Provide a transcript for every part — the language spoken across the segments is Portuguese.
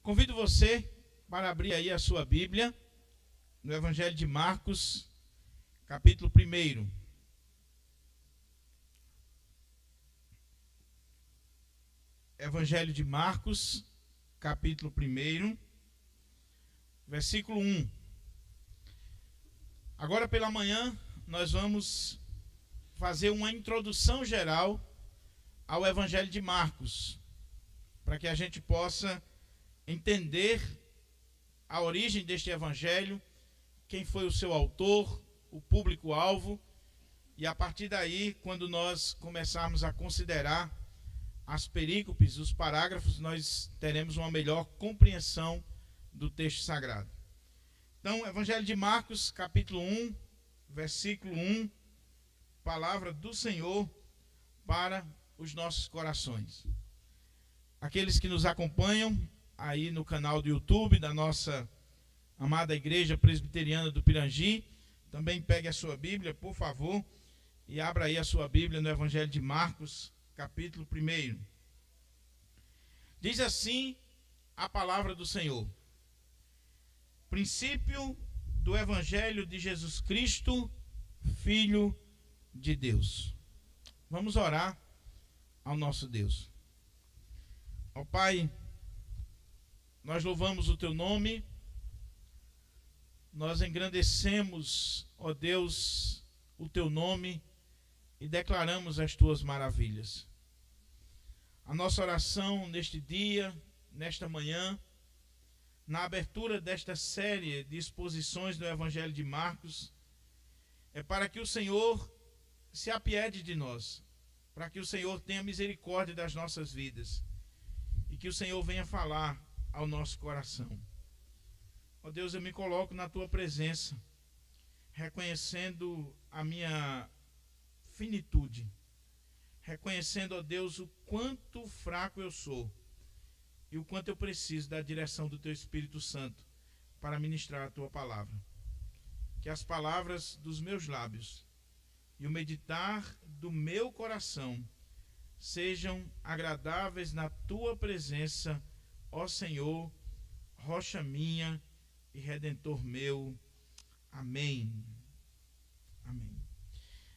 Convido você para abrir aí a sua Bíblia no Evangelho de Marcos, capítulo 1. Evangelho de Marcos, capítulo 1, versículo 1. Agora pela manhã nós vamos fazer uma introdução geral ao Evangelho de Marcos, para que a gente possa entender a origem deste Evangelho, quem foi o seu autor, o público-alvo, e a partir daí, quando nós começarmos a considerar as perícopes, os parágrafos, nós teremos uma melhor compreensão do texto sagrado. Então, Evangelho de Marcos, capítulo 1, versículo 1, palavra do Senhor para os nossos corações. Aqueles que nos acompanham aí no canal do YouTube da nossa amada Igreja Presbiteriana do Pirangi, também pegue a sua Bíblia, por favor, e abra aí a sua Bíblia no Evangelho de Marcos, capítulo 1. Diz assim a palavra do Senhor. Princípio do Evangelho de Jesus Cristo, Filho de Deus. Vamos orar ao nosso Deus. Ó Pai, nós louvamos o Teu nome, nós engrandecemos, ó Deus, o Teu nome e declaramos as Tuas maravilhas. A nossa oração neste dia, nesta manhã, na abertura desta série de exposições do Evangelho de Marcos, é para que o Senhor se apiede de nós, para que o Senhor tenha misericórdia das nossas vidas e que o Senhor venha falar ao nosso coração. Ó Deus, eu me coloco na Tua presença, reconhecendo a minha finitude, reconhecendo, ó Deus, o quanto fraco eu sou e o quanto eu preciso da direção do Teu Espírito Santo para ministrar a Tua palavra. Que as palavras dos meus lábios e o meditar do meu coração sejam agradáveis na Tua presença, ó Senhor, rocha minha e redentor meu. Amém. Amém.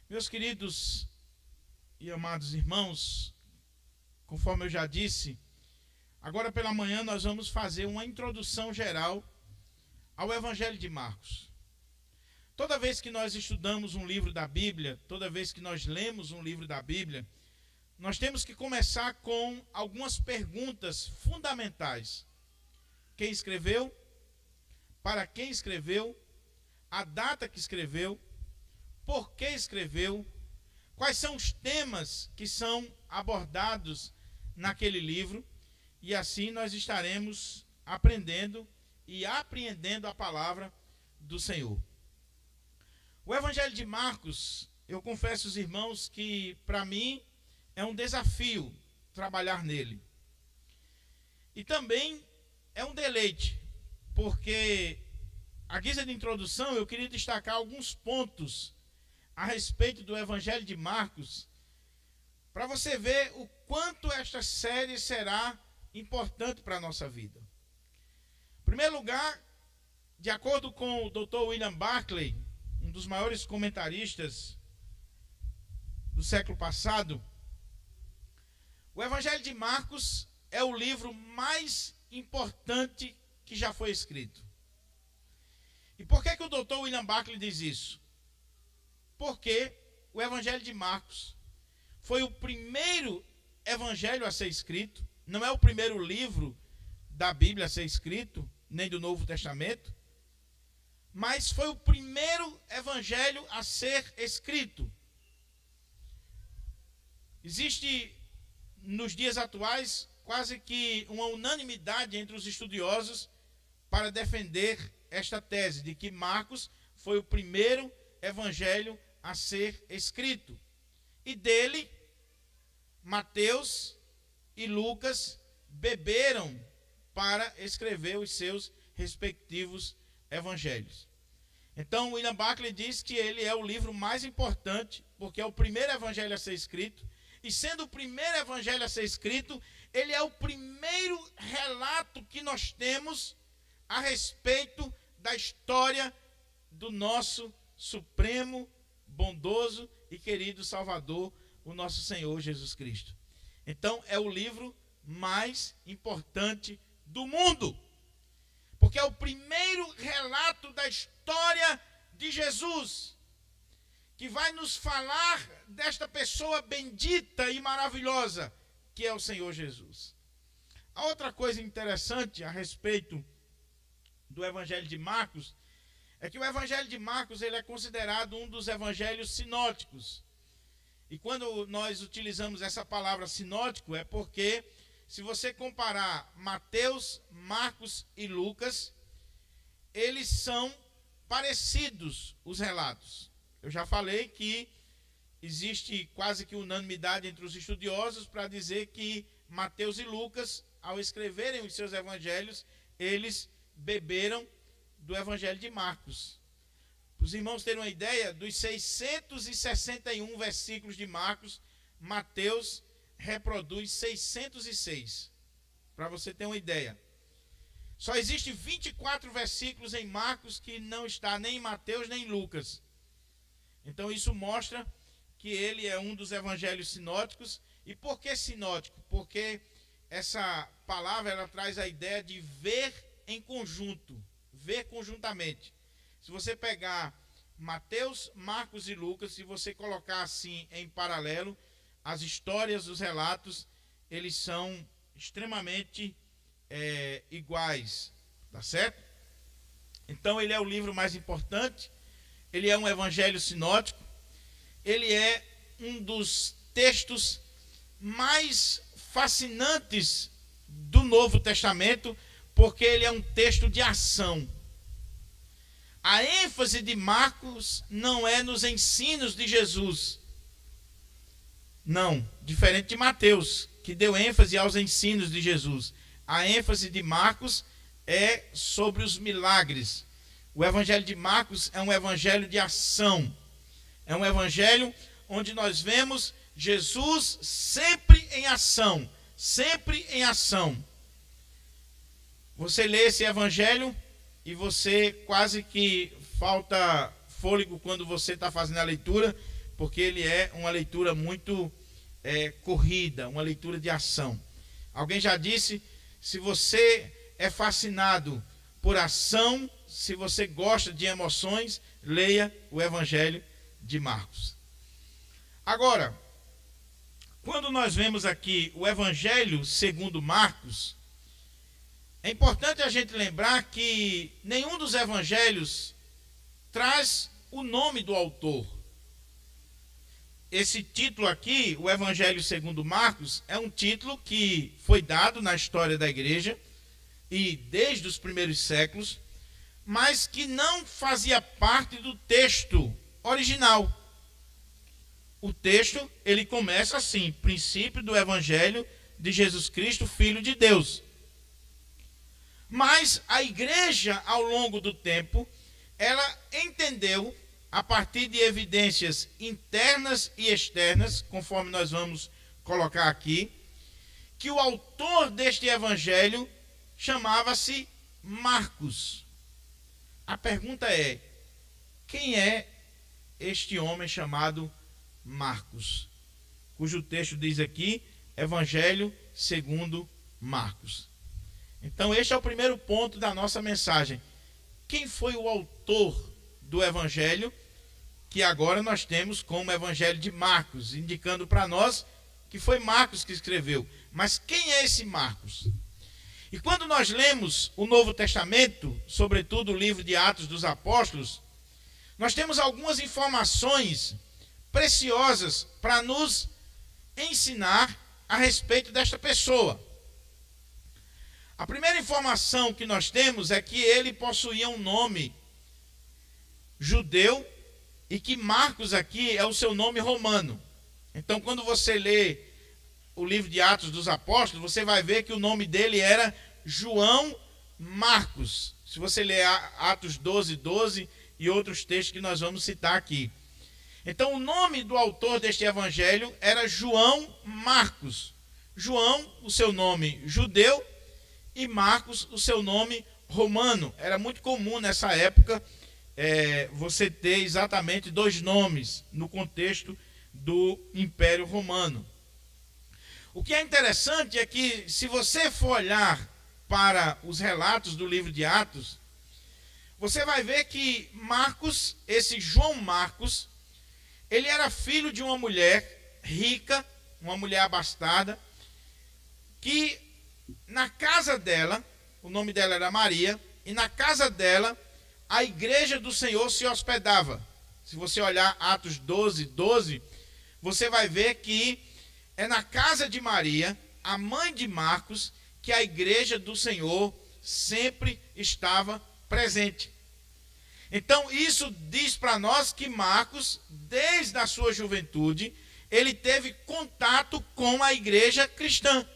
Meus queridos e amados irmãos, conforme eu já disse, agora pela manhã nós vamos fazer uma introdução geral ao Evangelho de Marcos. Toda vez que nós estudamos um livro da Bíblia, toda vez que nós lemos um livro da Bíblia, nós temos que começar com algumas perguntas fundamentais. Quem escreveu? Para quem escreveu? A data que escreveu? Por que escreveu? Quais são os temas que são abordados naquele livro? E assim nós estaremos aprendendo e apreendendo a palavra do Senhor. O Evangelho de Marcos, eu confesso aos irmãos que para mim é um desafio trabalhar nele. E também é um deleite, porque à guisa de introdução eu queria destacar alguns pontos a respeito do Evangelho de Marcos, para você ver o quanto esta série será importante para a nossa vida. Em primeiro lugar, de acordo com o Dr. William Barclay, um dos maiores comentaristas do século passado, o Evangelho de Marcos é o livro mais importante que já foi escrito. E por que o Dr. William Barclay diz isso? Porque o Evangelho de Marcos foi o primeiro evangelho a ser escrito, não é o primeiro livro da Bíblia a ser escrito, nem do Novo Testamento, mas foi o primeiro evangelho a ser escrito. Existe nos dias atuais quase que uma unanimidade entre os estudiosos para defender esta tese de que Marcos foi o primeiro evangelho a ser escrito. E dele, Mateus e Lucas beberam para escrever os seus respectivos evangelhos. Então, William Barclay diz que ele é o livro mais importante, porque é o primeiro evangelho a ser escrito, e sendo o primeiro evangelho a ser escrito, ele é o primeiro relato que nós temos a respeito da história do nosso supremo, bondoso e querido Salvador, o nosso Senhor Jesus Cristo. Então, é o livro mais importante do mundo, porque é o primeiro relato da história de Jesus, que vai nos falar desta pessoa bendita e maravilhosa, que é o Senhor Jesus. A outra coisa interessante a respeito do Evangelho de Marcos é que o Evangelho de Marcos ele é considerado um dos evangelhos sinóticos. E quando nós utilizamos essa palavra sinótico, é porque, se você comparar Mateus, Marcos e Lucas, eles são parecidos, os relatos. Eu já falei que existe quase que unanimidade entre os estudiosos para dizer que Mateus e Lucas, ao escreverem os seus evangelhos, eles beberam do Evangelho de Marcos. Para os irmãos terem uma ideia, dos 661 versículos de Marcos, Mateus reproduz 606. Para você ter uma ideia. Só existe 24 versículos em Marcos que não está nem em Mateus nem em Lucas. Então isso mostra que ele é um dos evangelhos sinóticos. E por que sinótico? Porque essa palavra ela traz a ideia de ver em conjunto, ver conjuntamente. Se você pegar Mateus, Marcos e Lucas, se você colocar assim em paralelo, as histórias, os relatos, eles são extremamente iguais, tá certo? Então ele é o livro mais importante, ele é um evangelho sinótico, ele é um dos textos mais fascinantes do Novo Testamento, porque ele é um texto de ação. A ênfase de Marcos não é nos ensinos de Jesus. Não, diferente de Mateus, que deu ênfase aos ensinos de Jesus. A ênfase de Marcos é sobre os milagres. O evangelho de Marcos é um evangelho de ação. É um evangelho onde nós vemos Jesus sempre em ação. Sempre em ação. Você lê esse evangelho e você quase que falta fôlego quando você está fazendo a leitura, porque ele é uma leitura muito corrida, uma leitura de ação. Alguém já disse, se você é fascinado por ação, se você gosta de emoções, leia o Evangelho de Marcos. Agora, quando nós vemos aqui o Evangelho segundo Marcos, é importante a gente lembrar que nenhum dos evangelhos traz o nome do autor. Esse título aqui, o Evangelho segundo Marcos, é um título que foi dado na história da igreja e desde os primeiros séculos, mas que não fazia parte do texto original. O texto, ele começa assim: princípio do Evangelho de Jesus Cristo, Filho de Deus. Mas a igreja, ao longo do tempo, ela entendeu, a partir de evidências internas e externas, conforme nós vamos colocar aqui, que o autor deste evangelho chamava-se Marcos. A pergunta é: quem é este homem chamado Marcos? Cujo texto diz aqui, Evangelho segundo Marcos. Então este é o primeiro ponto da nossa mensagem. Quem foi o autor do evangelho, que agora nós temos como Evangelho de Marcos, indicando para nós que foi Marcos que escreveu. Mas quem é esse Marcos? E quando nós lemos o Novo Testamento, sobretudo o livro de Atos dos Apóstolos, nós temos algumas informações preciosas para nos ensinar a respeito desta pessoa. A primeira informação que nós temos é que ele possuía um nome judeu e que Marcos aqui é o seu nome romano. Então, quando você lê o livro de Atos dos Apóstolos, você vai ver que o nome dele era João Marcos. Se você ler Atos 12:12 e outros textos que nós vamos citar aqui. Então o nome do autor deste evangelho era João Marcos. João, o seu nome judeu, e Marcos, o seu nome romano. Era muito comum nessa época você ter exatamente dois nomes no contexto do Império Romano. O que é interessante é que, se você for olhar para os relatos do livro de Atos, você vai ver que Marcos, esse João Marcos, ele era filho de uma mulher rica, uma mulher abastada, que na casa dela, o nome dela era Maria, e na casa dela a igreja do Senhor se hospedava. Se você olhar Atos 12, 12, você vai ver que é na casa de Maria, a mãe de Marcos, que a igreja do Senhor sempre estava presente. Então isso diz para nós que Marcos, desde a sua juventude, ele teve contato com a igreja cristã,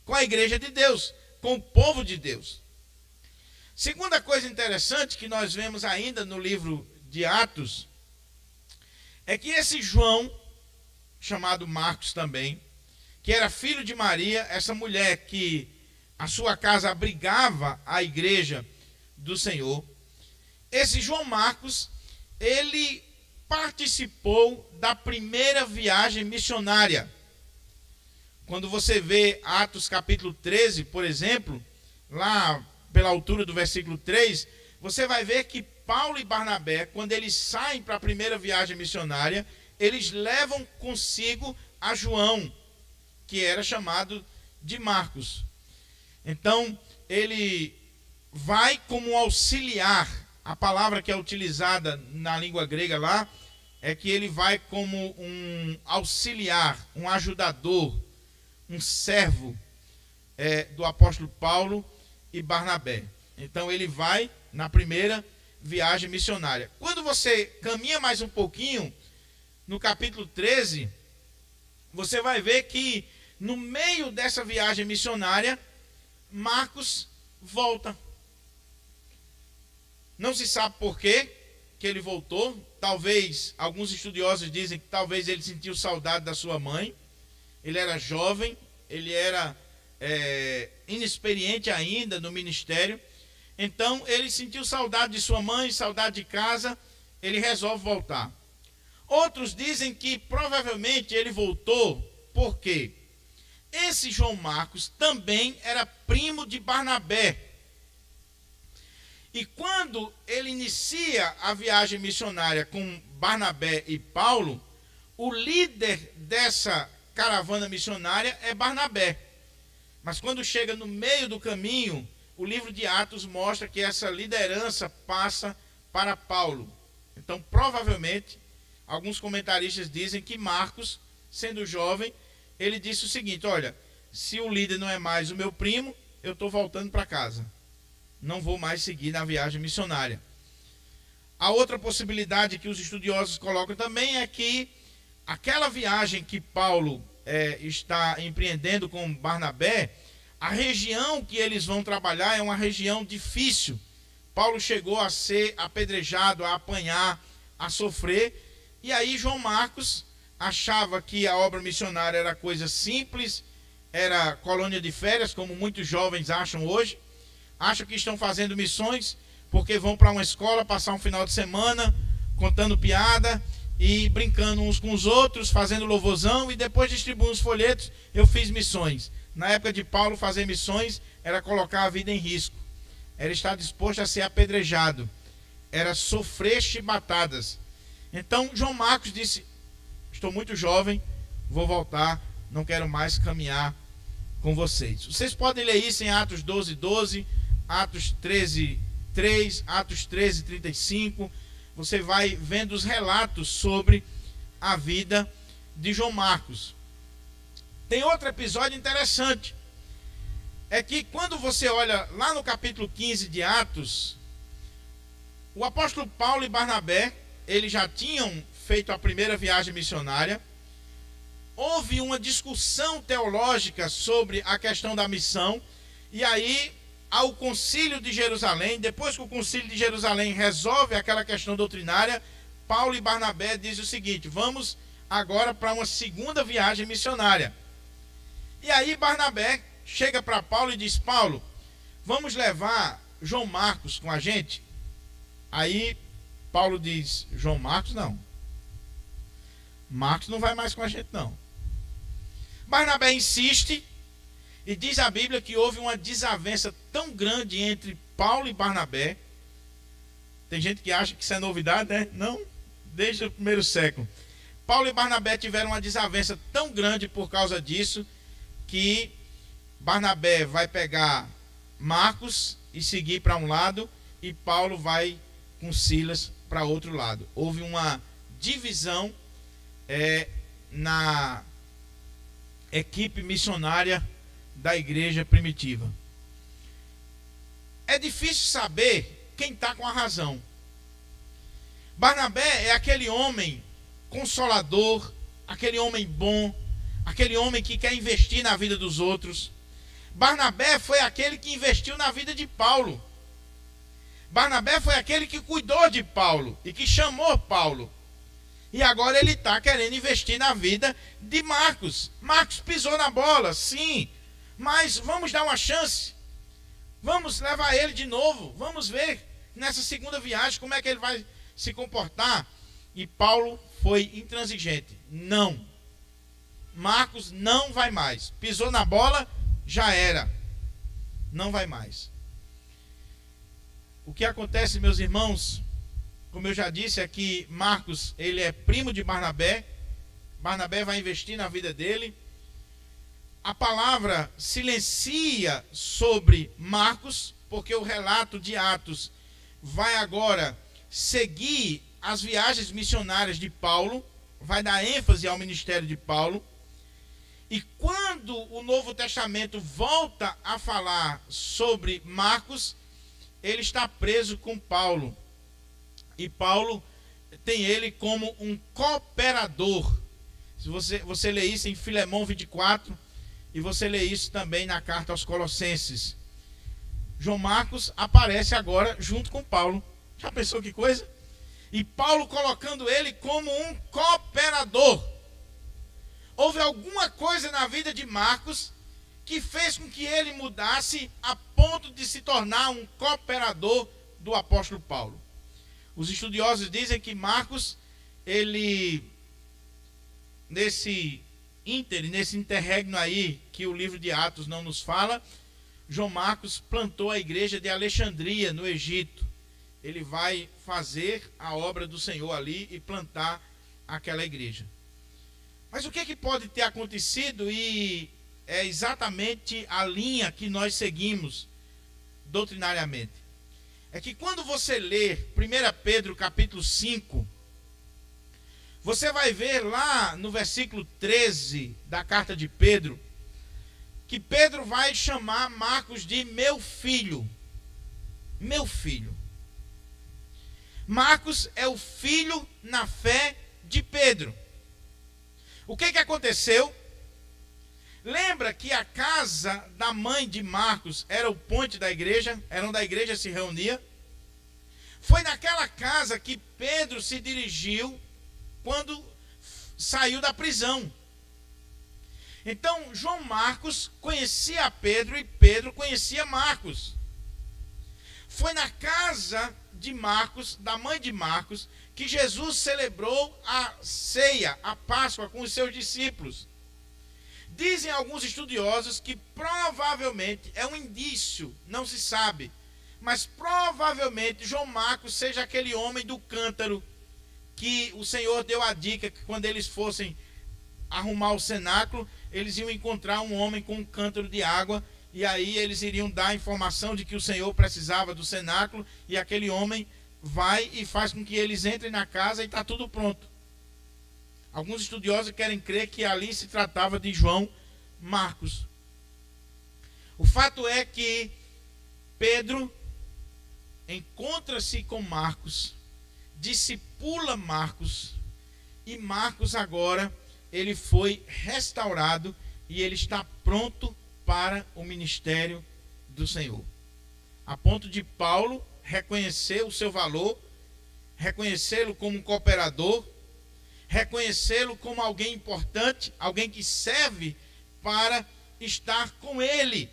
com a igreja de Deus, com o povo de Deus. Segunda coisa interessante que nós vemos ainda no livro de Atos, é que esse João, chamado Marcos também, que era filho de Maria, essa mulher que a sua casa abrigava a igreja do Senhor, esse João Marcos, ele participou da primeira viagem missionária. Quando você vê Atos capítulo 13, por exemplo, lá pela altura do versículo 3, você vai ver que Paulo e Barnabé, quando eles saem para a primeira viagem missionária, eles levam consigo a João, que era chamado de Marcos. Então, ele vai como auxiliar. A palavra que é utilizada na língua grega lá é que ele vai como um auxiliar, um ajudador, um servo do apóstolo Paulo e Barnabé. Então ele vai na primeira viagem missionária. Quando você caminha mais um pouquinho, no capítulo 13, você vai ver que no meio dessa viagem missionária, Marcos volta. Não se sabe por quê que ele voltou. Talvez, alguns estudiosos dizem que talvez ele sentiu saudade da sua mãe. Ele era jovem, ele era inexperiente ainda no ministério. Então ele sentiu saudade de sua mãe, saudade de casa, ele resolve voltar. Outros dizem que provavelmente ele voltou porque esse João Marcos também era primo de Barnabé. E quando ele inicia a viagem missionária com Barnabé e Paulo, o líder dessa caravana missionária é Barnabé. Mas quando chega no meio do caminho, o livro de Atos mostra que essa liderança passa para Paulo. Então, provavelmente, alguns comentaristas dizem que Marcos, sendo jovem, ele disse o seguinte: olha, se o líder não é mais o meu primo, eu estou voltando para casa. Não vou mais seguir na viagem missionária. A outra possibilidade que os estudiosos colocam também é que aquela viagem que Paulo está empreendendo com Barnabé, a região que eles vão trabalhar é uma região difícil. Paulo chegou a ser apedrejado, a apanhar, a sofrer. E aí João Marcos achava que a obra missionária era coisa simples, era colônia de férias, como muitos jovens acham hoje. Acham que estão fazendo missões porque vão para uma escola passar um final de semana contando piada e brincando uns com os outros, fazendo louvorzão e depois distribuindo os folhetos. Eu fiz missões. Na época de Paulo, fazer missões era colocar a vida em risco, era estar disposto a ser apedrejado, era sofrer chibatadas. Então João Marcos disse: estou muito jovem, vou voltar, não quero mais caminhar com vocês. Vocês podem ler isso em Atos 12, 12, Atos 13, 3, Atos 13, 35. Você vai vendo os relatos sobre a vida de João Marcos. Tem outro episódio interessante. É que quando você olha lá no capítulo 15 de Atos, o apóstolo Paulo e Barnabé, eles já tinham feito a primeira viagem missionária. Houve uma discussão teológica sobre a questão da missão. E aí, ao concílio de Jerusalém, depois que o concílio de Jerusalém resolve aquela questão doutrinária, Paulo e Barnabé dizem o seguinte: vamos agora para uma segunda viagem missionária. E aí Barnabé chega para Paulo e diz: Paulo, vamos levar João Marcos com a gente? Aí Paulo diz: João Marcos não. Marcos não vai mais com a gente não. Barnabé insiste e diz a Bíblia que houve uma desavença tão grande entre Paulo e Barnabé. Tem gente que acha que isso é novidade, né? Não, desde o primeiro século. Paulo e Barnabé tiveram uma desavença tão grande por causa disso, que Barnabé vai pegar Marcos e seguir para um lado, e Paulo vai com Silas para outro lado. Houve uma divisão na equipe missionária da igreja primitiva. É difícil saber quem está com a razão. Barnabé é aquele homem consolador, aquele homem bom, aquele homem que quer investir na vida dos outros. Barnabé foi aquele que investiu na vida de Paulo. Barnabé foi aquele que cuidou de Paulo e que chamou Paulo. E agora ele está querendo investir na vida de Marcos. Marcos pisou na bola, sim, mas vamos dar uma chance. Vamos levar ele de novo. Vamos ver nessa segunda viagem como é que ele vai se comportar. E Paulo foi intransigente. Não. Marcos não vai mais. Pisou na bola, já era. Não vai mais. O que acontece, meus irmãos, como eu já disse, é que Marcos, ele é primo de Barnabé. Barnabé vai investir na vida dele. A palavra silencia sobre Marcos, porque o relato de Atos vai agora seguir as viagens missionárias de Paulo, vai dar ênfase ao ministério de Paulo. E quando o Novo Testamento volta a falar sobre Marcos, ele está preso com Paulo. E Paulo tem ele como um cooperador. Se você lê isso em Filemão 24, e você lê isso também na carta aos Colossenses. João Marcos aparece agora junto com Paulo. Já pensou que coisa? E Paulo colocando ele como um cooperador. Houve alguma coisa na vida de Marcos que fez com que ele mudasse a ponto de se tornar um cooperador do apóstolo Paulo. Os estudiosos dizem que Marcos, ele, nesse interregno aí, que o livro de Atos não nos fala, João Marcos plantou a igreja de Alexandria, no Egito. Ele vai fazer a obra do Senhor ali e plantar aquela igreja. Mas o que pode ter acontecido, e é exatamente a linha que nós seguimos doutrinariamente, é que quando você lê 1 Pedro capítulo 5, você vai ver lá no versículo 13 da carta de Pedro, que Pedro vai chamar Marcos de meu filho. Meu filho. Marcos é o filho na fé de Pedro. O que aconteceu? Lembra que a casa da mãe de Marcos era o ponte da igreja, era onde a igreja se reunia? Foi naquela casa que Pedro se dirigiu quando saiu da prisão. Então, João Marcos conhecia Pedro e Pedro conhecia Marcos. Foi na casa de Marcos, da mãe de Marcos, que Jesus celebrou a ceia, a Páscoa, com os seus discípulos. Dizem alguns estudiosos que provavelmente, é um indício, não se sabe, mas provavelmente João Marcos seja aquele homem do cântaro que o Senhor deu a dica que quando eles fossem arrumar o cenáculo, eles iam encontrar um homem com um cântaro de água, e aí eles iriam dar a informação de que o Senhor precisava do cenáculo, e aquele homem vai e faz com que eles entrem na casa e está tudo pronto. Alguns estudiosos querem crer que ali se tratava de João Marcos. O fato é que Pedro encontra-se com Marcos, discipula Marcos, e Marcos agora ele foi restaurado e ele está pronto para o ministério do Senhor. A ponto de Paulo reconhecer o seu valor, reconhecê-lo como um cooperador, reconhecê-lo como alguém importante, alguém que serve para estar com ele.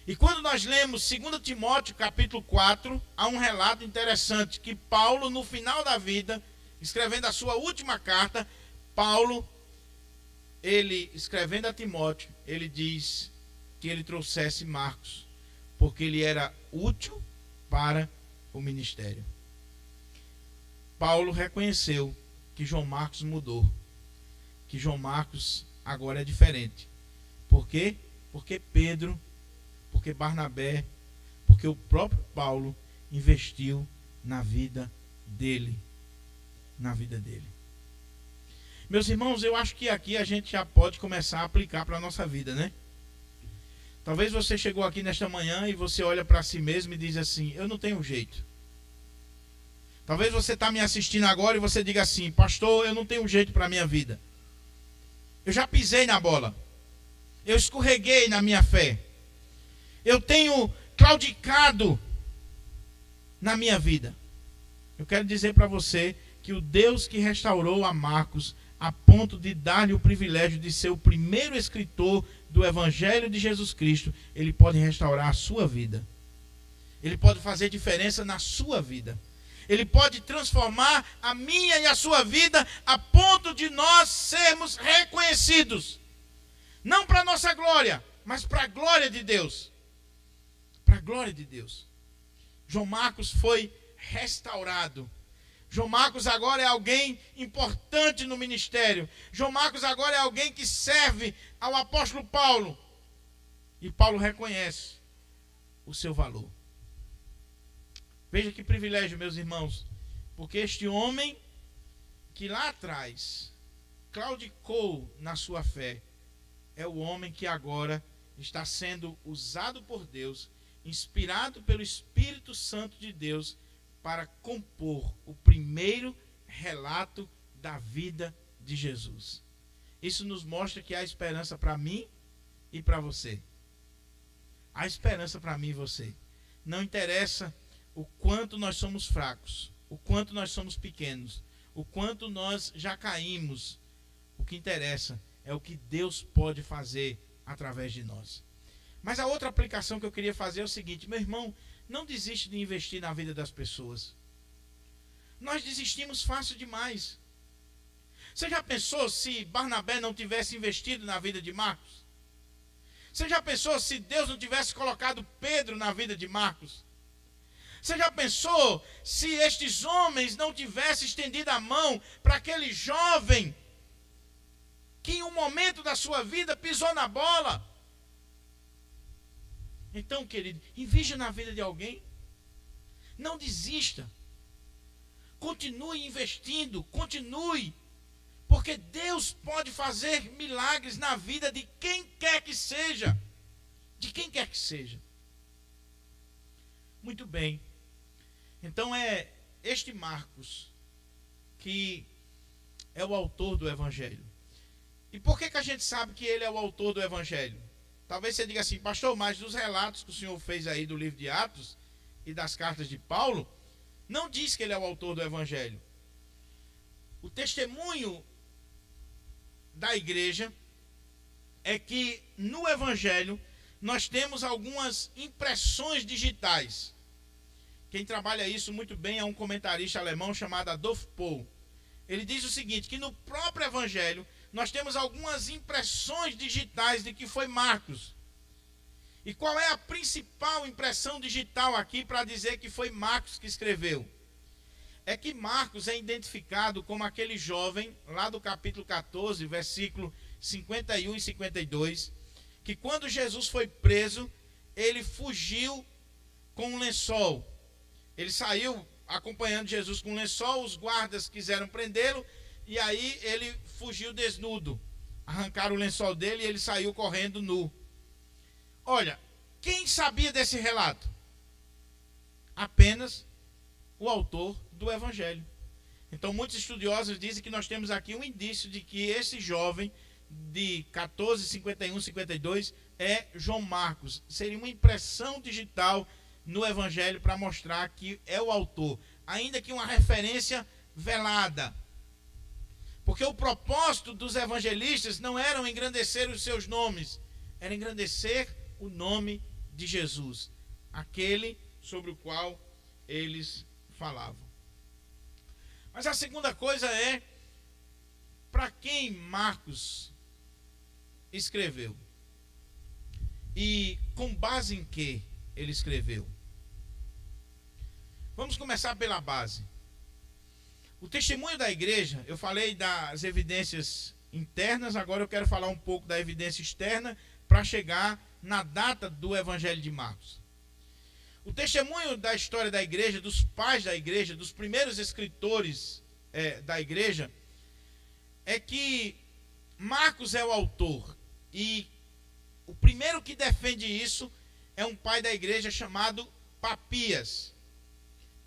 E quando nós lemos 2 Timóteo capítulo 4, há um relato interessante, que Paulo, no final da vida, escrevendo a sua última carta, Paulo, ele escrevendo a Timóteo, ele diz que ele trouxesse Marcos, porque ele era útil para o ministério. Paulo reconheceu que João Marcos mudou, que João Marcos agora é diferente. Por quê? Porque Pedro, porque Barnabé, porque o próprio Paulo investiu na vida dele. Na vida dele. Meus irmãos, eu acho que aqui a gente já pode começar a aplicar para a nossa vida, né? Talvez você chegou aqui nesta manhã e você olha para si mesmo e diz assim: eu não tenho jeito. Talvez você está me assistindo agora e você diga assim: pastor, eu não tenho jeito para a minha vida. Eu já pisei na bola. Eu escorreguei na minha fé. Eu tenho claudicado na minha vida. Eu quero dizer para você que o Deus que restaurou a Marcos a ponto de dar-lhe o privilégio de ser o primeiro escritor do Evangelho de Jesus Cristo, ele pode restaurar a sua vida. Ele pode fazer diferença na sua vida. Ele pode transformar a minha e a sua vida a ponto de nós sermos reconhecidos. Não para a nossa glória, mas para a glória de Deus. Para a glória de Deus. João Marcos foi restaurado. João Marcos agora é alguém importante no ministério. João Marcos agora é alguém que serve ao apóstolo Paulo. E Paulo reconhece o seu valor. Veja que privilégio, meus irmãos. Porque este homem que lá atrás claudicou na sua fé, é o homem que agora está sendo usado por Deus, inspirado pelo Espírito Santo de Deus, para compor o primeiro relato da vida de Jesus. Isso nos mostra que há esperança para mim e para você. Há esperança para mim e você. Não interessa o quanto nós somos fracos, o quanto nós somos pequenos, o quanto nós já caímos. O que interessa é o que Deus pode fazer através de nós. Mas a outra aplicação que eu queria fazer é o seguinte: meu irmão, não desiste de investir na vida das pessoas. Nós desistimos fácil demais. Você já pensou se Barnabé não tivesse investido na vida de Marcos? Você já pensou se Deus não tivesse colocado Pedro na vida de Marcos? Você já pensou se estes homens não tivessem estendido a mão para aquele jovem que em um momento da sua vida pisou na bola? Então, querido, invista na vida de alguém. Não desista. Continue investindo, continue. Porque Deus pode fazer milagres na vida de quem quer que seja. De quem quer que seja. Muito bem. Então é este Marcos que é o autor do Evangelho. E por que a gente sabe que ele é o autor do Evangelho? Talvez você diga assim: pastor, mas dos relatos que o senhor fez aí do livro de Atos e das cartas de Paulo, não diz que ele é o autor do Evangelho. O testemunho da igreja é que no Evangelho nós temos algumas impressões digitais. Quem trabalha isso muito bem é um comentarista alemão chamado Adolf Pohl. Ele diz o seguinte, que no próprio Evangelho nós temos algumas impressões digitais de que foi Marcos. E qual é a principal impressão digital aqui para dizer que foi Marcos que escreveu? É que Marcos é identificado como aquele jovem, lá do capítulo 14, versículo 51 e 52, que quando Jesus foi preso, ele fugiu com um lençol. Ele saiu acompanhando Jesus com um lençol, os guardas quiseram prendê-lo, e aí ele fugiu desnudo. Arrancaram o lençol dele e ele saiu correndo nu. Olha, quem sabia desse relato? Apenas o autor do Evangelho. Então muitos estudiosos dizem que nós temos aqui um indício de que esse jovem de 14, 51, 52 é João Marcos. Seria uma impressão digital no Evangelho para mostrar que é o autor. ainda que uma referência velada. Porque o propósito dos evangelistas não era engrandecer os seus nomes, era engrandecer o nome de Jesus, aquele sobre o qual eles falavam. Mas a segunda coisa é, para quem Marcos escreveu? E com base em que ele escreveu? Vamos começar pela base. O testemunho da igreja, eu falei das evidências internas, agora eu quero falar um pouco da evidência externa para chegar na data do Evangelho de Marcos. O testemunho da história da igreja, dos pais da igreja, dos primeiros escritores da igreja, é que Marcos é o autor. E o primeiro que defende isso é um pai da igreja chamado Papias.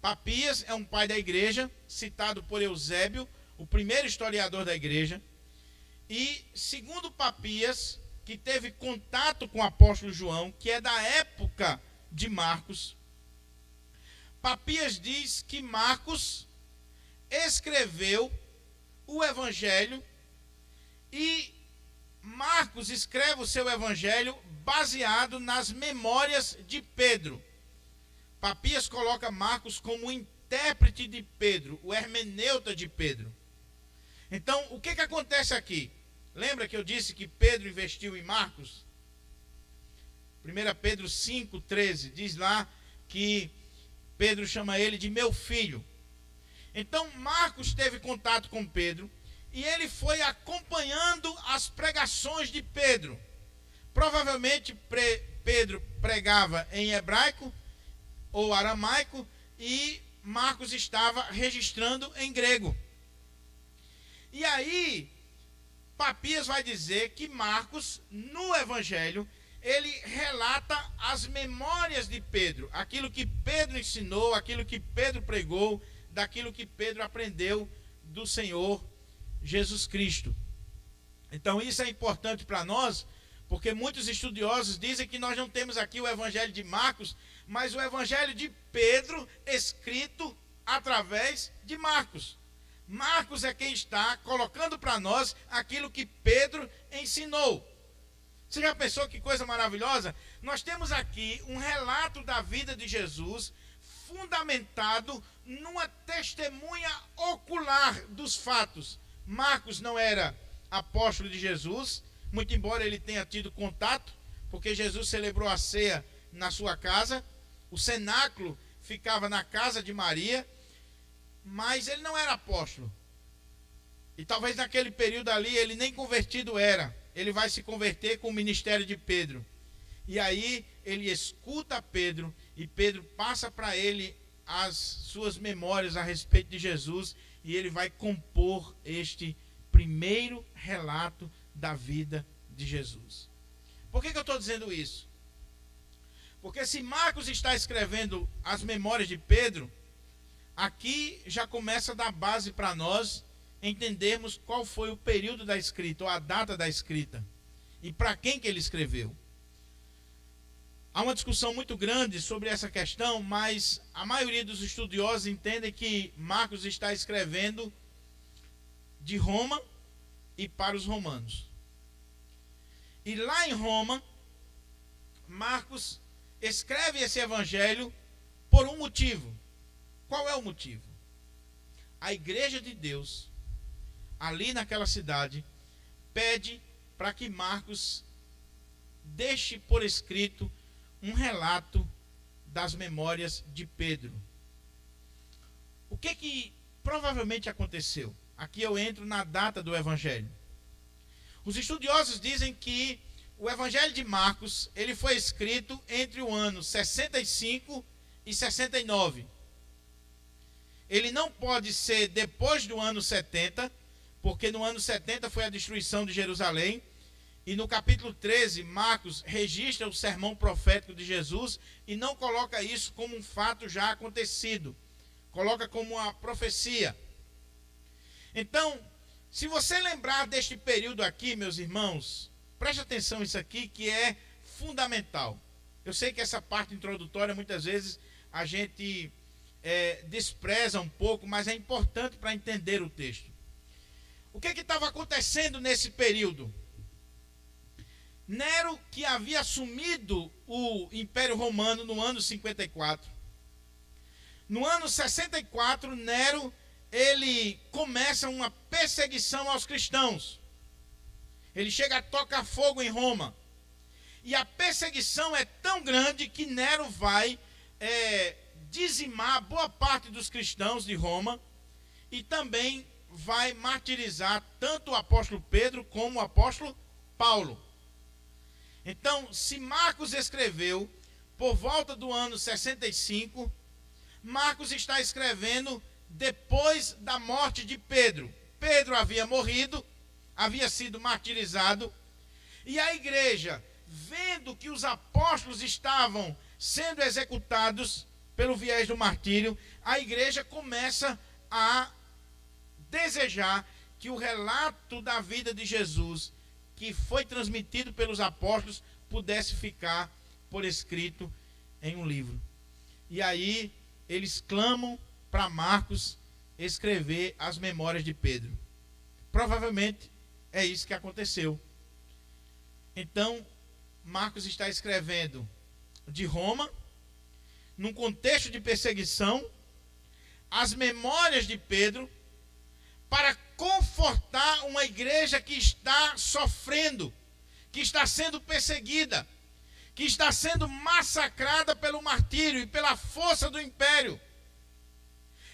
Papias é um pai da igreja, citado por Eusébio, o primeiro historiador da igreja. E segundo Papias, que teve contato com o apóstolo João, que é da época de Marcos, Papias diz que Marcos escreveu o evangelho e Marcos escreve o seu evangelho baseado nas memórias de Pedro. Papias coloca Marcos como o intérprete de Pedro, o hermeneuta de Pedro. Então, o que acontece aqui? Lembra que eu disse que Pedro investiu em Marcos? 1 Pedro 5,13 diz lá que Pedro chama ele de meu filho. Então Marcos teve contato com Pedro e ele foi acompanhando as pregações de Pedro. Provavelmente Pedro pregava em hebraico ou aramaico e Marcos estava registrando em grego. E aí Papias vai dizer que Marcos, no Evangelho, ele relata as memórias de Pedro, aquilo que Pedro ensinou, aquilo que Pedro pregou, daquilo que Pedro aprendeu do Senhor Jesus Cristo. Então isso é importante para nós, porque muitos estudiosos dizem que nós não temos aqui o Evangelho de Marcos, mas o Evangelho de Pedro escrito através de Marcos. Marcos é quem está colocando para nós aquilo que Pedro ensinou. Você já pensou que coisa maravilhosa? Nós temos aqui um relato da vida de Jesus fundamentado numa testemunha ocular dos fatos. Marcos não era apóstolo de Jesus, muito embora ele tenha tido contato, porque Jesus celebrou a ceia na sua casa, o cenáculo ficava na casa de Maria, mas ele não era apóstolo. E talvez naquele período ali ele nem convertido era. Ele vai se converter com o ministério de Pedro. E aí ele escuta Pedro e Pedro passa para ele as suas memórias a respeito de Jesus e ele vai compor este primeiro relato da vida de Jesus. Por que eu estou dizendo isso? Porque se Marcos está escrevendo as memórias de Pedro, aqui já começa a dar base para nós entendermos qual foi o período da escrita, ou a data da escrita, e para quem que ele escreveu. Há uma discussão muito grande sobre essa questão, mas a maioria dos estudiosos entendem que Marcos está escrevendo de Roma e para os romanos. E lá em Roma, Marcos escreve esse evangelho por um motivo. Qual é o motivo? A igreja de Deus, ali naquela cidade, pede para que Marcos deixe por escrito um relato das memórias de Pedro. O que provavelmente aconteceu? Aqui eu entro na data do evangelho. Os estudiosos dizem que o evangelho de Marcos, ele foi escrito entre o ano 65 e 69. Ele não pode ser depois do ano 70, porque no ano 70 foi a destruição de Jerusalém, e no capítulo 13, Marcos registra o sermão profético de Jesus e não coloca isso como um fato já acontecido, coloca como uma profecia. Então, se você lembrar deste período aqui, meus irmãos, preste atenção nisso aqui que é fundamental. Eu sei que essa parte introdutória, muitas vezes, a gente despreza um pouco, mas é importante para entender o texto. O que estava acontecendo nesse período? Nero, que havia assumido o Império Romano no ano 54. No ano 64, Nero, ele começa uma perseguição aos cristãos. Ele chega a tocar fogo em Roma. E a perseguição é tão grande que Nero vai dizimar boa parte dos cristãos de Roma e também vai martirizar tanto o apóstolo Pedro como o apóstolo Paulo. Então, se Marcos escreveu por volta do ano 65, Marcos está escrevendo depois da morte de Pedro. Pedro havia morrido, havia sido martirizado, e a igreja, vendo que os apóstolos estavam sendo executados pelo viés do martírio, a igreja começa a desejar que o relato da vida de Jesus, que foi transmitido pelos apóstolos, pudesse ficar por escrito em um livro. E aí eles clamam para Marcos escrever as memórias de Pedro. Provavelmente é isso que aconteceu. Então, Marcos está escrevendo de Roma, num contexto de perseguição, as memórias de Pedro, para confortar uma igreja que está sofrendo, que está sendo perseguida, que está sendo massacrada pelo martírio e pela força do império.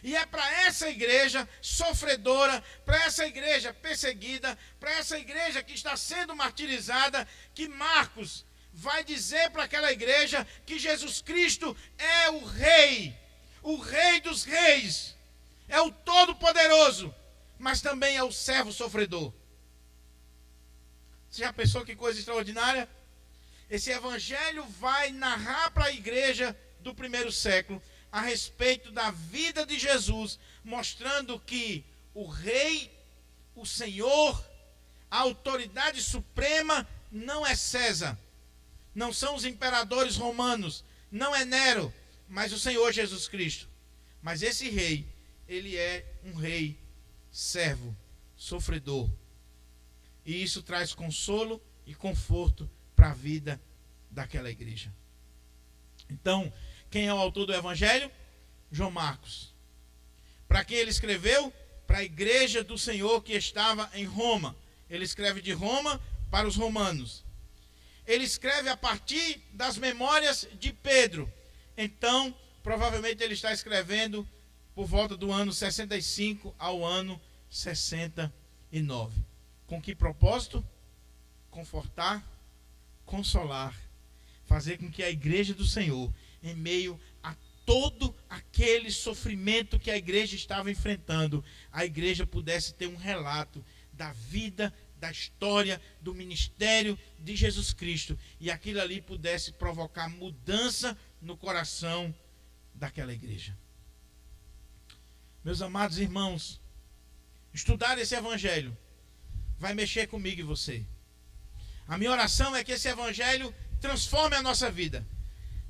E é para essa igreja sofredora, para essa igreja perseguida, para essa igreja que está sendo martirizada, que Marcos vai dizer para aquela igreja que Jesus Cristo é o Rei dos reis, é o Todo-Poderoso, mas também é o servo sofredor. Você já pensou que coisa extraordinária? Esse evangelho vai narrar para a igreja do primeiro século a respeito da vida de Jesus, mostrando que o rei, o Senhor, a autoridade suprema não é César, não são os imperadores romanos, não é Nero, mas o Senhor Jesus Cristo. Mas esse rei, ele é um rei servo, sofredor. E isso traz consolo e conforto para a vida daquela igreja. Então, quem é o autor do evangelho? João Marcos. Para quem ele escreveu? Para a igreja do Senhor que estava em Roma. Ele escreve de Roma para os romanos. Ele escreve a partir das memórias de Pedro. Então, provavelmente ele está escrevendo por volta do ano 65 ao ano 69. Com que propósito? Confortar, consolar, fazer com que a igreja do Senhor, em meio a todo aquele sofrimento que a igreja estava enfrentando, a igreja pudesse ter um relato da vida, da história, do ministério de Jesus Cristo, e aquilo ali pudesse provocar mudança no coração daquela igreja. Meus amados irmãos, estudar esse evangelho vai mexer comigo e você. A minha oração é que esse evangelho transforme a nossa vida,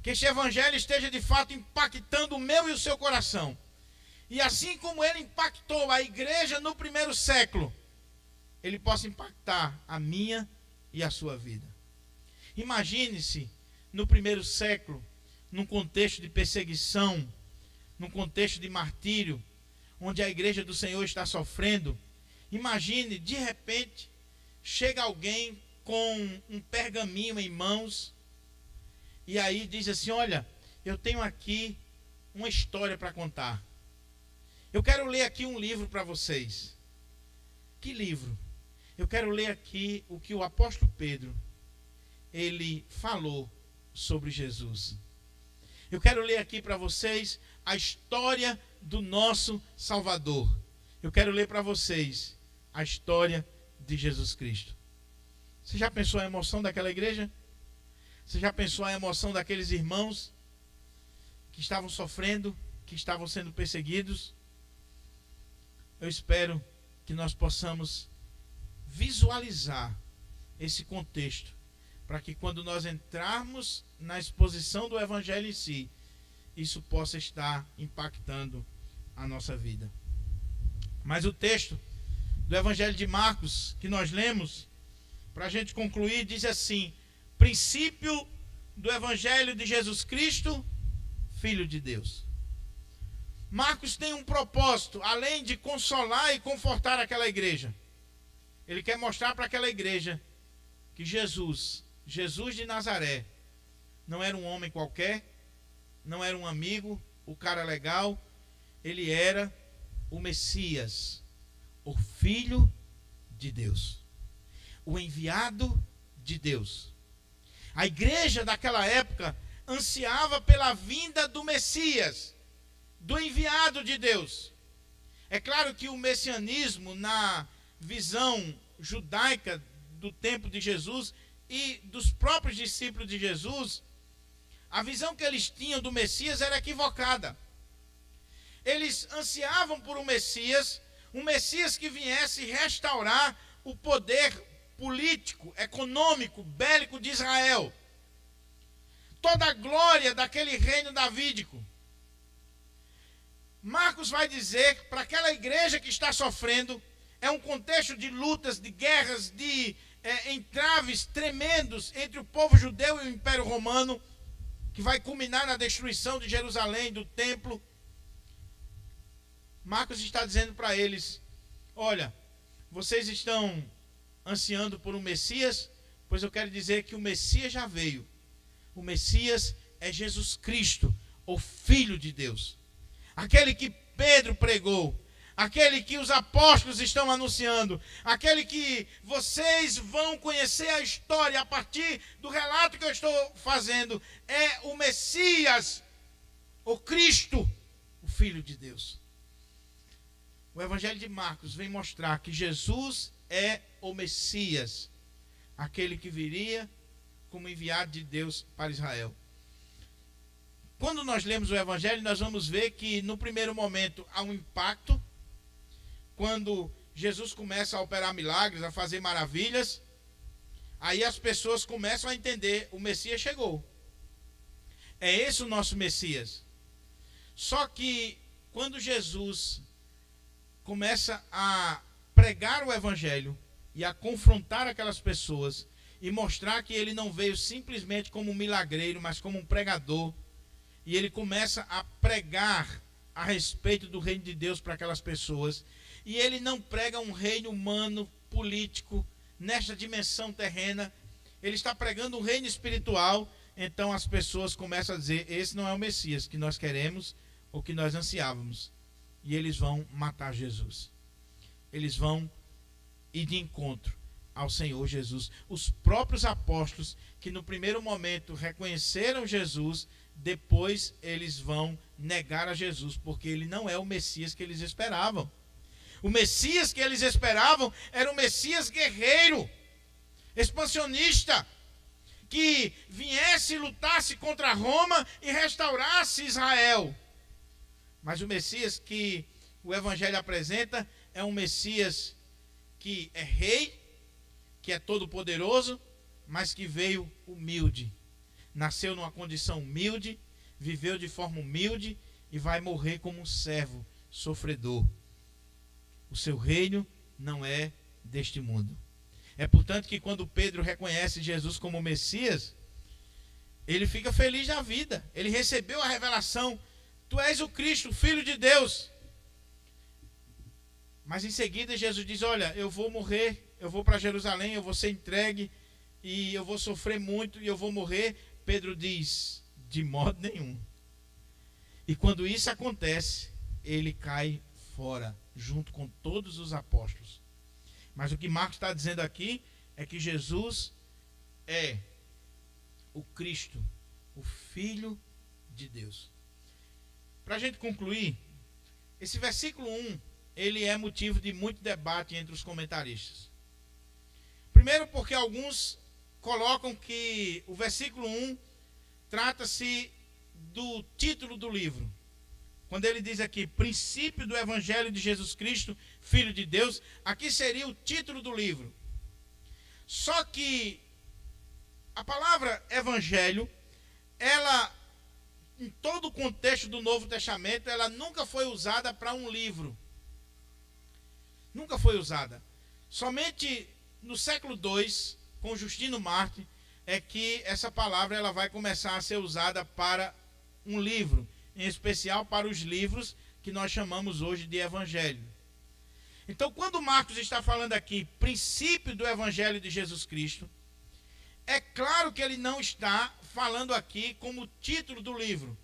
que esse evangelho esteja de fato impactando o meu e o seu coração, e assim como ele impactou a igreja no primeiro século, ele possa impactar a minha e a sua vida. Imagine-se no primeiro século, num contexto de perseguição, num contexto de martírio, onde a igreja do Senhor está sofrendo. Imagine, de repente, chega alguém com um pergaminho em mãos, e aí diz assim: olha, eu tenho aqui uma história para contar. Eu quero ler aqui um livro para vocês. Que livro? Eu quero ler aqui o que o apóstolo Pedro, ele falou sobre Jesus. Eu quero ler aqui para vocês a história do nosso Salvador. Eu quero ler para vocês a história de Jesus Cristo. Você já pensou a emoção daquela igreja? Você já pensou a emoção daqueles irmãos que estavam sofrendo, que estavam sendo perseguidos? Eu espero que nós possamos visualizar esse contexto, para que quando nós entrarmos na exposição do evangelho em si, isso possa estar impactando a nossa vida. Mas o texto do Evangelho de Marcos, que nós lemos, para a gente concluir, diz assim: princípio do Evangelho de Jesus Cristo, Filho de Deus. Marcos tem um propósito, além de consolar e confortar aquela igreja. Ele quer mostrar para aquela igreja que Jesus de Nazaré, não era um homem qualquer, não era um amigo, o cara legal, ele era o Messias, o Filho de Deus, o enviado de Deus. A igreja daquela época ansiava pela vinda do Messias, do enviado de Deus. É claro que o messianismo, na visão judaica do tempo de Jesus e dos próprios discípulos de Jesus, a visão que eles tinham do Messias era equivocada. Eles ansiavam por um Messias que viesse restaurar o poder político, econômico, bélico de Israel. Toda a glória daquele reino davídico. Marcos vai dizer para aquela igreja que está sofrendo, é um contexto de lutas, de guerras, de entraves tremendos entre o povo judeu e o Império Romano, que vai culminar na destruição de Jerusalém, do templo. Marcos está dizendo para eles: olha, vocês estão ansiando por um Messias? Pois eu quero dizer que o Messias já veio. O Messias é Jesus Cristo, o Filho de Deus. Aquele que Pedro pregou, aquele que os apóstolos estão anunciando, aquele que vocês vão conhecer a história a partir do relato que eu estou fazendo, é o Messias, o Cristo, o Filho de Deus. O Evangelho de Marcos vem mostrar que Jesus é o Messias, aquele que viria como enviado de Deus para Israel. Quando nós lemos o Evangelho, nós vamos ver que no primeiro momento há um impacto. Quando Jesus começa a operar milagres, a fazer maravilhas, aí as pessoas começam a entender: o Messias chegou. É esse o nosso Messias. Só que quando Jesus começa a pregar o Evangelho e a confrontar aquelas pessoas e mostrar que ele não veio simplesmente como um milagreiro, mas como um pregador, e ele começa a pregar a respeito do reino de Deus para aquelas pessoas, e ele não prega um reino humano, político, nesta dimensão terrena, ele está pregando um reino espiritual. Então as pessoas começam a dizer: esse não é o Messias que nós queremos ou que nós ansiávamos. E eles vão matar Jesus. Eles vão ir de encontro ao Senhor Jesus. Os próprios apóstolos, que no primeiro momento reconheceram Jesus, depois eles vão negar a Jesus, porque ele não é o Messias que eles esperavam. O Messias que eles esperavam era um Messias guerreiro, expansionista, que viesse e lutasse contra Roma e restaurasse Israel. Mas o Messias que o Evangelho apresenta é um Messias que é rei, que é todo poderoso, mas que veio humilde. Nasceu numa condição humilde, viveu de forma humilde e vai morrer como um servo sofredor. O seu reino não é deste mundo. É portanto que quando Pedro reconhece Jesus como Messias, ele fica feliz da vida. Ele recebeu a revelação: tu és o Cristo, o Filho de Deus. Mas em seguida Jesus diz: olha, eu vou morrer, eu vou para Jerusalém, eu vou ser entregue e eu vou sofrer muito e eu vou morrer. Pedro diz: de modo nenhum. E quando isso acontece, ele cai fora, junto com todos os apóstolos. Mas o que Marcos está dizendo aqui é que Jesus é o Cristo, o Filho de Deus. Para a gente concluir, esse versículo 1, ele é motivo de muito debate entre os comentaristas. Primeiro porque alguns colocam que o versículo 1 trata-se do título do livro. Quando ele diz aqui, princípio do Evangelho de Jesus Cristo, Filho de Deus, aqui seria o título do livro. Só que a palavra Evangelho, ela em todo o contexto do Novo Testamento, ela nunca foi usada para um livro. Nunca foi usada. Somente no século II, com Justino Mártir, é que essa palavra ela vai começar a ser usada para um livro, em especial para os livros que nós chamamos hoje de Evangelho. Então, quando Marcos está falando aqui, princípio do Evangelho de Jesus Cristo, é claro que ele não está falando aqui como título do livro.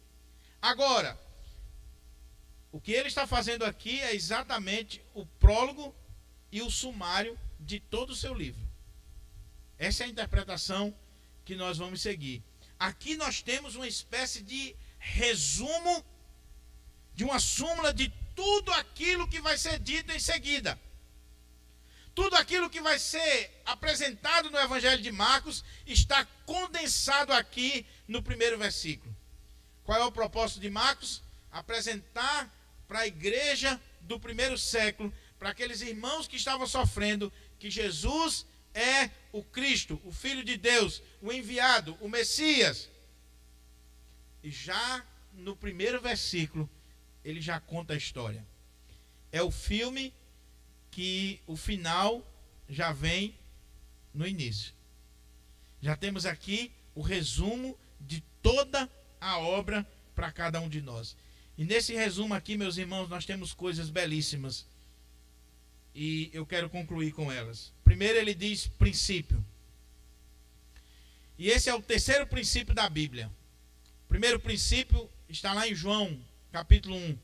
Agora, o que ele está fazendo aqui é exatamente o prólogo e o sumário de todo o seu livro. Essa é a interpretação que nós vamos seguir. Aqui nós temos uma espécie de resumo, de uma súmula de tudo aquilo que vai ser dito em seguida. Tudo aquilo que vai ser apresentado no Evangelho de Marcos está condensado aqui no primeiro versículo. Qual é o propósito de Marcos? Apresentar para a igreja do primeiro século, para aqueles irmãos que estavam sofrendo, que Jesus é o Cristo, o Filho de Deus, o enviado, o Messias. E já no primeiro versículo, ele já conta a história. É o filme que o final já vem no início. Já temos aqui o resumo de toda a obra para cada um de nós. E nesse resumo aqui, meus irmãos, nós temos coisas belíssimas. E eu quero concluir com elas. Primeiro ele diz princípio. E esse é o terceiro princípio da Bíblia. O primeiro princípio está lá em João, capítulo 1.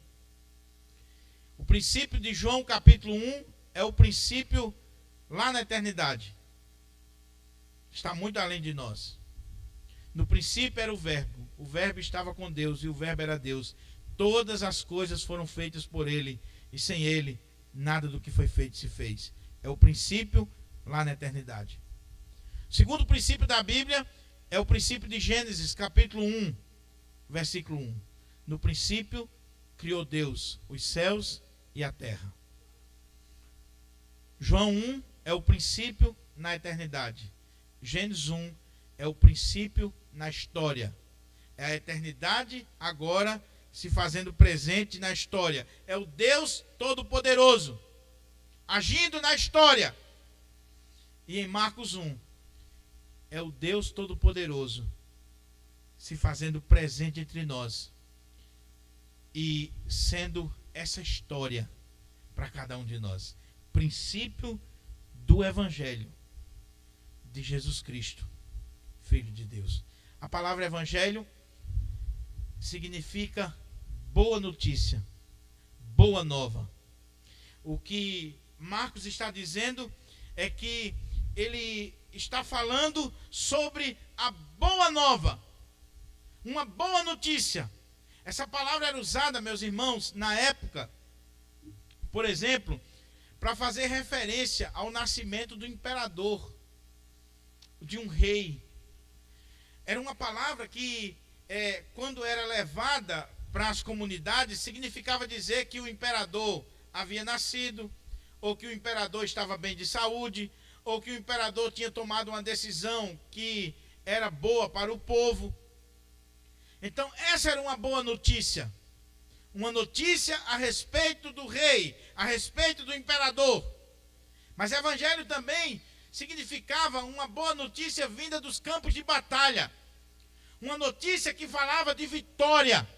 O princípio de João, capítulo 1, é o princípio lá na eternidade. Está muito além de nós. No princípio era o Verbo estava com Deus e o Verbo era Deus. Todas as coisas foram feitas por ele e sem ele nada do que foi feito se fez. É o princípio lá na eternidade. O segundo princípio da Bíblia é o princípio de Gênesis, capítulo 1, versículo 1. No princípio criou Deus os céus e a terra. João 1 é o princípio na eternidade. Gênesis 1 é o princípio na história. É a eternidade agora se fazendo presente na história. É o Deus Todo-Poderoso agindo na história. E em Marcos 1 é o Deus Todo-Poderoso se fazendo presente entre nós e sendo essa história para cada um de nós. Princípio do Evangelho de Jesus Cristo, Filho de Deus. A palavra Evangelho significa boa notícia, boa nova. O que Marcos está dizendo é que ele está falando sobre a boa nova, uma boa notícia. Essa palavra era usada, meus irmãos, na época, por exemplo, para fazer referência ao nascimento do imperador, de um rei. Era uma palavra que, quando era levada para as comunidades, significava dizer que o imperador havia nascido, ou que o imperador estava bem de saúde, ou que o imperador tinha tomado uma decisão que era boa para o povo. Então, essa era uma boa notícia. Uma notícia a respeito do rei, a respeito do imperador. Mas evangelho também significava uma boa notícia vinda dos campos de batalha. Uma notícia que falava de vitória.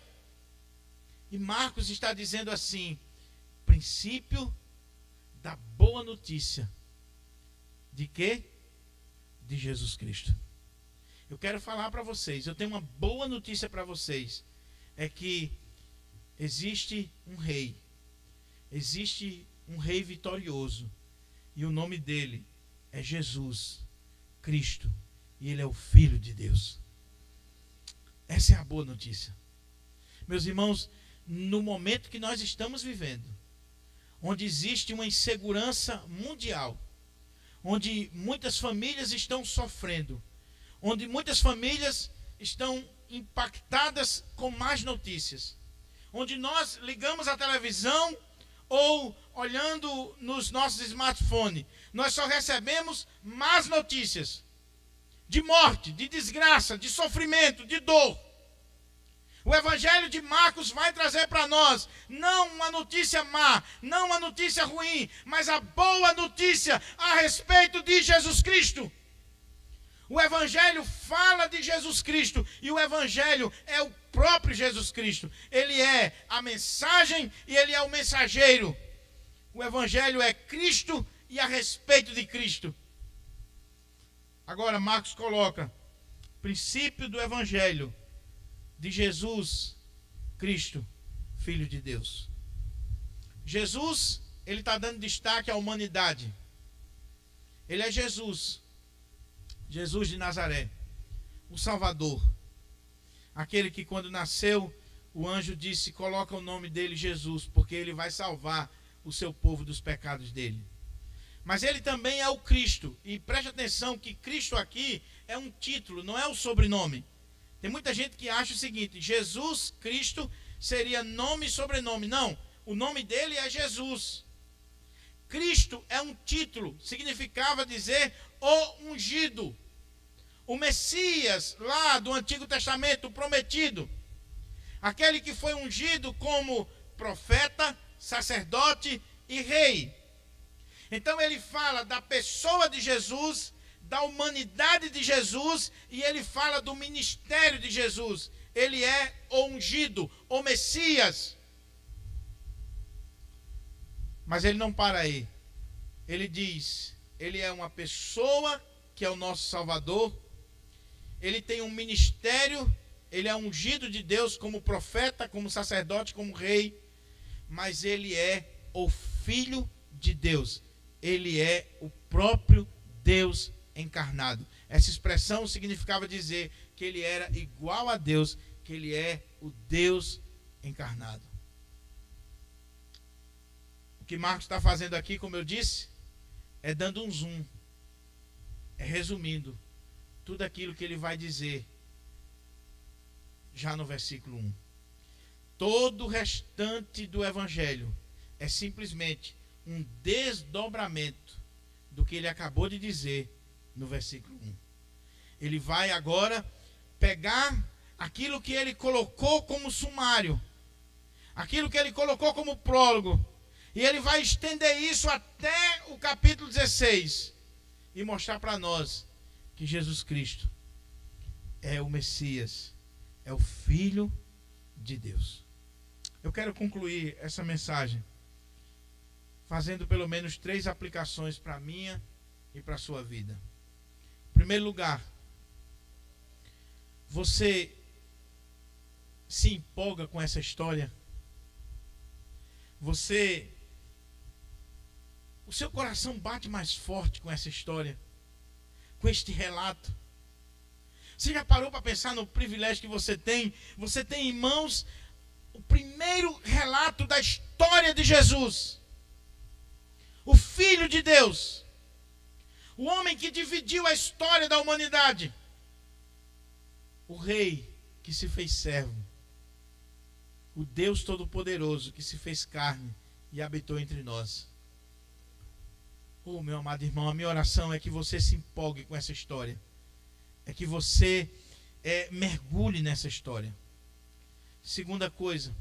E Marcos está dizendo assim: princípio da boa notícia. De quê? De Jesus Cristo. Eu quero falar para vocês, eu tenho uma boa notícia para vocês. É que existe um rei. Existe um rei vitorioso. E o nome dele é Jesus Cristo. E ele é o Filho de Deus. Essa é a boa notícia. Meus irmãos, no momento que nós estamos vivendo, onde existe uma insegurança mundial, onde muitas famílias estão sofrendo, onde muitas famílias estão impactadas com más notícias, onde nós ligamos a televisão ou olhando nos nossos smartphones, nós só recebemos más notícias de morte, de desgraça, de sofrimento, de dor. O Evangelho de Marcos vai trazer para nós não uma notícia má, não uma notícia ruim, mas a boa notícia a respeito de Jesus Cristo. O Evangelho fala de Jesus Cristo e o Evangelho é o próprio Jesus Cristo. Ele é a mensagem e ele é o mensageiro. O Evangelho é Cristo e a respeito de Cristo. Agora Marcos coloca princípio do Evangelho de Jesus Cristo, Filho de Deus. Jesus, ele está dando destaque à humanidade. Ele é Jesus. Jesus de Nazaré, o Salvador. Aquele que quando nasceu, o anjo disse, coloca o nome dele Jesus, porque ele vai salvar o seu povo dos pecados dele. Mas ele também é o Cristo. E preste atenção que Cristo aqui é um título, não é o sobrenome. Tem muita gente que acha o seguinte, Jesus Cristo seria nome e sobrenome. Não, o nome dele é Jesus. Cristo é um título, significava dizer o ungido. O Messias lá do Antigo Testamento, o prometido. Aquele que foi ungido como profeta, sacerdote e rei. Então ele fala da pessoa de Jesus, da humanidade de Jesus, e ele fala do ministério de Jesus. Ele é o ungido, o Messias. Mas ele não para aí. Ele diz, ele é uma pessoa que é o nosso Salvador. Ele tem um ministério, ele é ungido de Deus como profeta, como sacerdote, como rei. Mas ele é o Filho de Deus. Ele é o próprio Deus encarnado. Essa expressão significava dizer que ele era igual a Deus, que ele é o Deus encarnado. O que Marcos está fazendo aqui, como eu disse, é dando um zoom, é resumindo tudo aquilo que ele vai dizer já no versículo 1. Todo o restante do Evangelho é simplesmente um desdobramento do que ele acabou de dizer no versículo 1. Ele vai agora pegar aquilo que ele colocou como sumário, aquilo que ele colocou como prólogo, e ele vai estender isso até o capítulo 16 e mostrar para nós que Jesus Cristo é o Messias, é o Filho de Deus. Eu quero concluir essa mensagem fazendo pelo menos 3 aplicações para a minha e para a sua vida. Em primeiro lugar, você se empolga com essa história? O seu coração bate mais forte com essa história, com este relato? Você já parou para pensar no privilégio que você tem? Você tem em mãos o primeiro relato da história de Jesus, o Filho de Deus, o homem que dividiu a história da humanidade, o Rei que se fez servo, o Deus Todo-Poderoso que se fez carne e habitou entre nós. Oh, meu amado irmão, a minha oração é que você se empolgue com essa história, é que você mergulhe nessa história. Segunda coisa,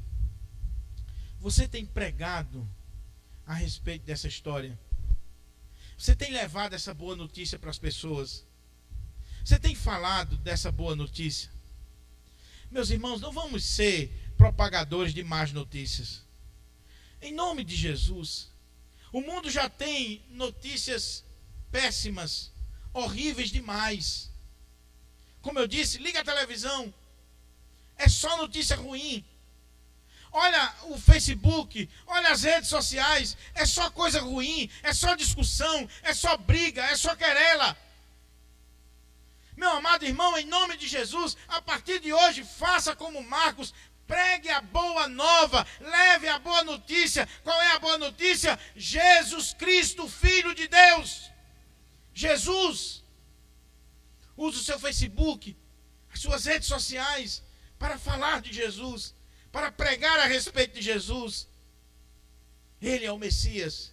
você tem pregado a respeito dessa história? Você tem levado essa boa notícia para as pessoas? Você tem falado dessa boa notícia? Meus irmãos, não vamos ser propagadores de más notícias. Em nome de Jesus, o mundo já tem notícias péssimas, horríveis demais. Como eu disse, liga a televisão, é só notícia ruim. Olha o Facebook, olha as redes sociais, é só coisa ruim, é só discussão, é só briga, é só querela. Meu amado irmão, em nome de Jesus, a partir de hoje, faça como Marcos, pregue a boa nova, leve a boa notícia. Qual é a boa notícia? Jesus Cristo, Filho de Deus. Jesus. Use o seu Facebook, as suas redes sociais, para falar de Jesus, para pregar a respeito de Jesus. Ele é o Messias,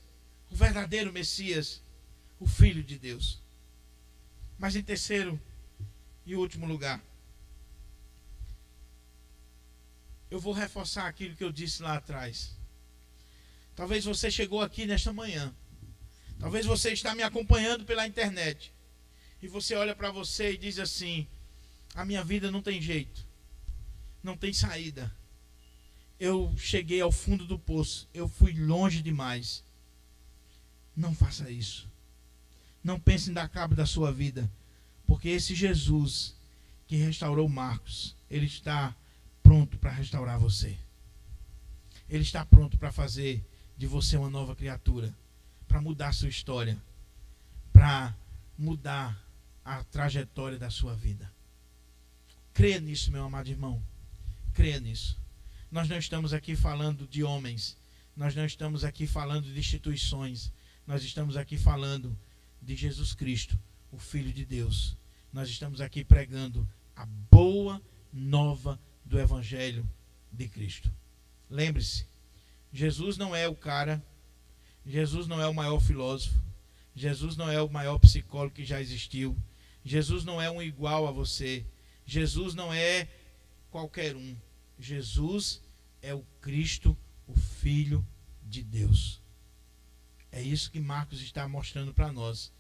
o verdadeiro Messias, o Filho de Deus. Mas em terceiro e último lugar, eu vou reforçar aquilo que eu disse lá atrás. Talvez você chegou aqui nesta manhã. Talvez você está me acompanhando pela internet. E você olha para você e diz assim: a minha vida não tem jeito. Não tem saída. Eu cheguei ao fundo do poço. Eu fui longe demais. Não faça isso. Não pense em dar cabo da sua vida. Porque esse Jesus que restaurou Marcos, ele está pronto para restaurar você. Ele está pronto para fazer de você uma nova criatura. Para mudar a sua história. Para mudar a trajetória da sua vida. Creia nisso, meu amado irmão. Creia nisso. Nós não estamos aqui falando de homens. Nós não estamos aqui falando de instituições. Nós estamos aqui falando de Jesus Cristo, o Filho de Deus. Nós estamos aqui pregando a boa nova do Evangelho de Cristo. Lembre-se, Jesus não é o cara, Jesus não é o maior filósofo, Jesus não é o maior psicólogo que já existiu, Jesus não é um igual a você, Jesus não é qualquer um. Jesus é o Cristo, o Filho de Deus. É isso que Marcos está mostrando para nós.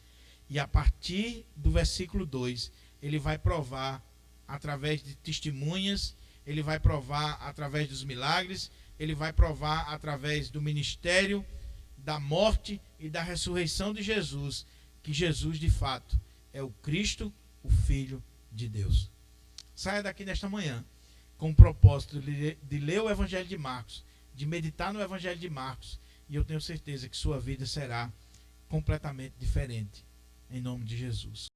E a partir do versículo 2, ele vai provar através de testemunhas, ele vai provar através dos milagres, ele vai provar através do ministério, da morte e da ressurreição de Jesus, que Jesus de fato é o Cristo, o Filho de Deus. Saia daqui nesta manhã com o propósito de ler o Evangelho de Marcos, de meditar no Evangelho de Marcos, e eu tenho certeza que sua vida será completamente diferente, em nome de Jesus.